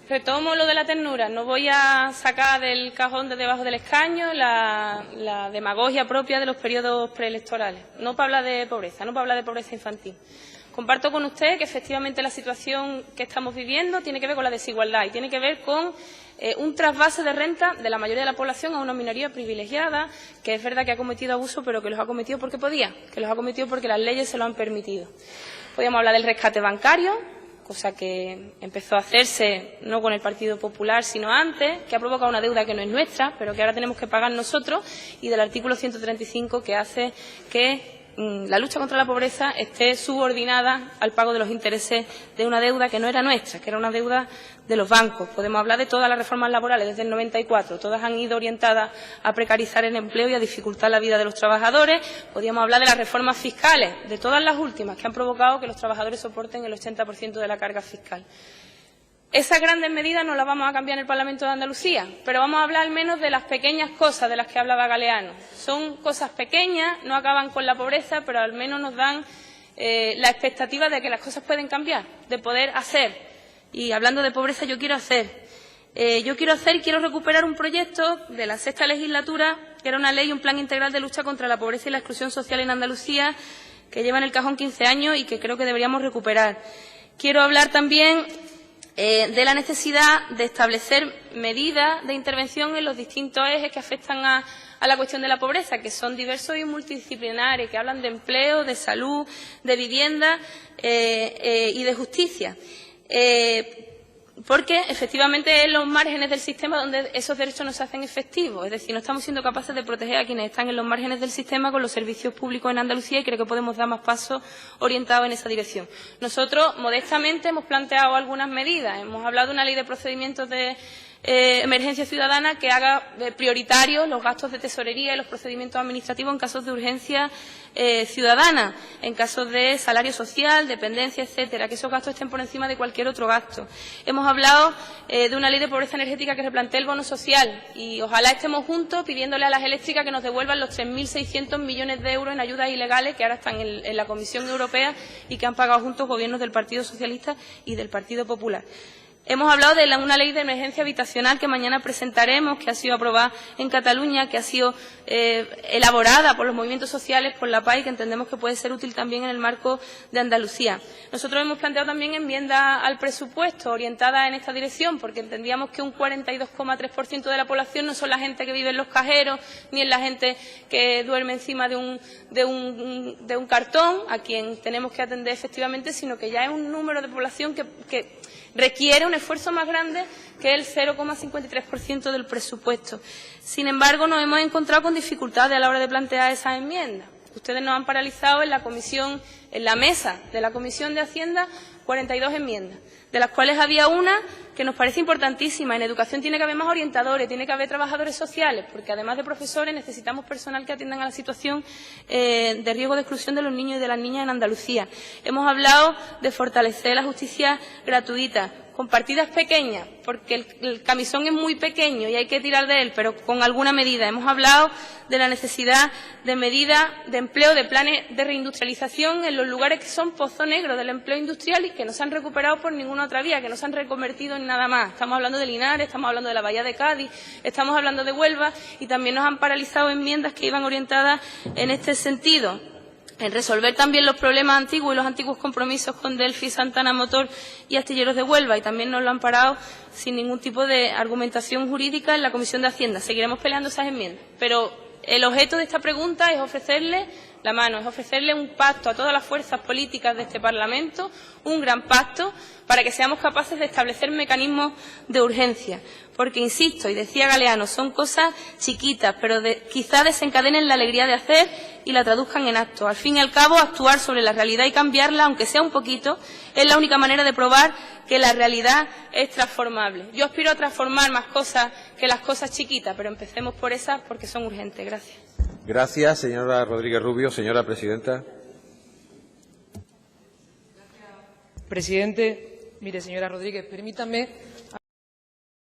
Retomo lo de la ternura. No voy a sacar del cajón de debajo del escaño la demagogia propia de los periodos preelectorales. No para hablar de pobreza, no para hablar de pobreza infantil. Comparto con usted que efectivamente la situación que estamos viviendo tiene que ver con la desigualdad y tiene que ver con un trasvase de renta de la mayoría de la población a una minoría privilegiada, que es verdad que ha cometido abusos, pero que los ha cometido porque podía, que los ha cometido porque las leyes se lo han permitido. Podríamos hablar del rescate bancario, cosa que empezó a hacerse no con el Partido Popular, sino antes, que ha provocado una deuda que no es nuestra, pero que ahora tenemos que pagar nosotros, y del artículo 135, que hace que la lucha contra la pobreza esté subordinada al pago de los intereses de una deuda que no era nuestra, que era una deuda de los bancos. Podemos hablar de todas las reformas laborales desde el 94. Todas han ido orientadas a precarizar el empleo y a dificultar la vida de los trabajadores. Podríamos hablar de las reformas fiscales, de todas las últimas, que han provocado que los trabajadores soporten el 80% de la carga fiscal. Esas grandes medidas no las vamos a cambiar en el Parlamento de Andalucía, pero vamos a hablar al menos de las pequeñas cosas de las que hablaba Galeano. Son cosas pequeñas, no acaban con la pobreza, pero al menos nos dan la expectativa de que las cosas pueden cambiar, de poder hacer. Y hablando de pobreza, yo quiero hacer y quiero recuperar un proyecto de la sexta legislatura, que era una ley, un plan integral de lucha contra la pobreza y la exclusión social en Andalucía, que lleva en el cajón 15 años y que creo que deberíamos recuperar. Quiero hablar también de la necesidad de establecer medidas de intervención en los distintos ejes que afectan a la cuestión de la pobreza, que son diversos y multidisciplinares, que hablan de empleo, de salud, de vivienda y de justicia. Porque efectivamente es en los márgenes del sistema donde esos derechos no se hacen efectivos. Es decir, no estamos siendo capaces de proteger a quienes están en los márgenes del sistema con los servicios públicos en Andalucía, y creo que podemos dar más pasos orientados en esa dirección. Nosotros, modestamente, hemos planteado algunas medidas. Hemos hablado de una ley de procedimientos de emergencia ciudadana que haga prioritarios los gastos de tesorería y los procedimientos administrativos en casos de urgencia ciudadana, en casos de salario social, dependencia, etcétera, que esos gastos estén por encima de cualquier otro gasto. Hemos hablado de una ley de pobreza energética que replantee el bono social, y ojalá estemos juntos pidiéndole a las eléctricas que nos devuelvan los 3.600 millones de euros en ayudas ilegales que ahora están en la Comisión Europea y que han pagado juntos gobiernos del Partido Socialista y del Partido Popular. Hemos hablado de una ley de emergencia habitacional que mañana presentaremos, que ha sido aprobada en Cataluña, que ha sido elaborada por los movimientos sociales, por la PAI, que entendemos que puede ser útil también en el marco de Andalucía. Nosotros hemos planteado también enmiendas al presupuesto orientadas en esta dirección, porque entendíamos que un 42,3% de la población no son la gente que vive en los cajeros, ni es la gente que duerme encima de un cartón, a quien tenemos que atender efectivamente, sino que ya es un número de población que requiere un esfuerzo más grande que el 0,53% del presupuesto. Sin embargo, nos hemos encontrado con dificultades a la hora de plantear esas enmiendas. Ustedes nos han paralizado en la mesa de la Comisión de Hacienda 42 enmiendas, de las cuales había una que nos parece importantísima. En educación tiene que haber más orientadores, tiene que haber trabajadores sociales, porque además de profesores necesitamos personal que atiendan a la situación de riesgo de exclusión de los niños y de las niñas en Andalucía. Hemos hablado de fortalecer la justicia gratuita, con partidas pequeñas, porque el camisón es muy pequeño y hay que tirar de él, pero con alguna medida. Hemos hablado de la necesidad de medidas de empleo, de planes de reindustrialización en los lugares que son pozo negro del empleo industrial y que no se han recuperado por ninguna otra vía, que no se han reconvertido en nada más. Estamos hablando de Linares, estamos hablando de la Bahía de Cádiz, estamos hablando de Huelva, y también nos han paralizado enmiendas que iban orientadas en este sentido. En resolver también los problemas antiguos y los antiguos compromisos con Delphi, Santana Motor y Astilleros de Huelva, y también nos lo han parado sin ningún tipo de argumentación jurídica en la Comisión de Hacienda. Seguiremos peleando esas enmiendas, pero el objeto de esta pregunta es ofrecerle la mano, es ofrecerle un pacto a todas las fuerzas políticas de este Parlamento, un gran pacto, para que seamos capaces de establecer mecanismos de urgencia. Porque, insisto, y decía Galeano, son cosas chiquitas, pero quizá desencadenen la alegría de hacer y la traduzcan en actos. Al fin y al cabo, actuar sobre la realidad y cambiarla, aunque sea un poquito, es la única manera de probar que la realidad es transformable. Yo aspiro a transformar más cosas que las cosas chiquitas, pero empecemos por esas porque son urgentes. Gracias. Gracias, señora Rodríguez Rubio. Señora presidenta. Gracias, presidente. Mire, señora Rodríguez, permítame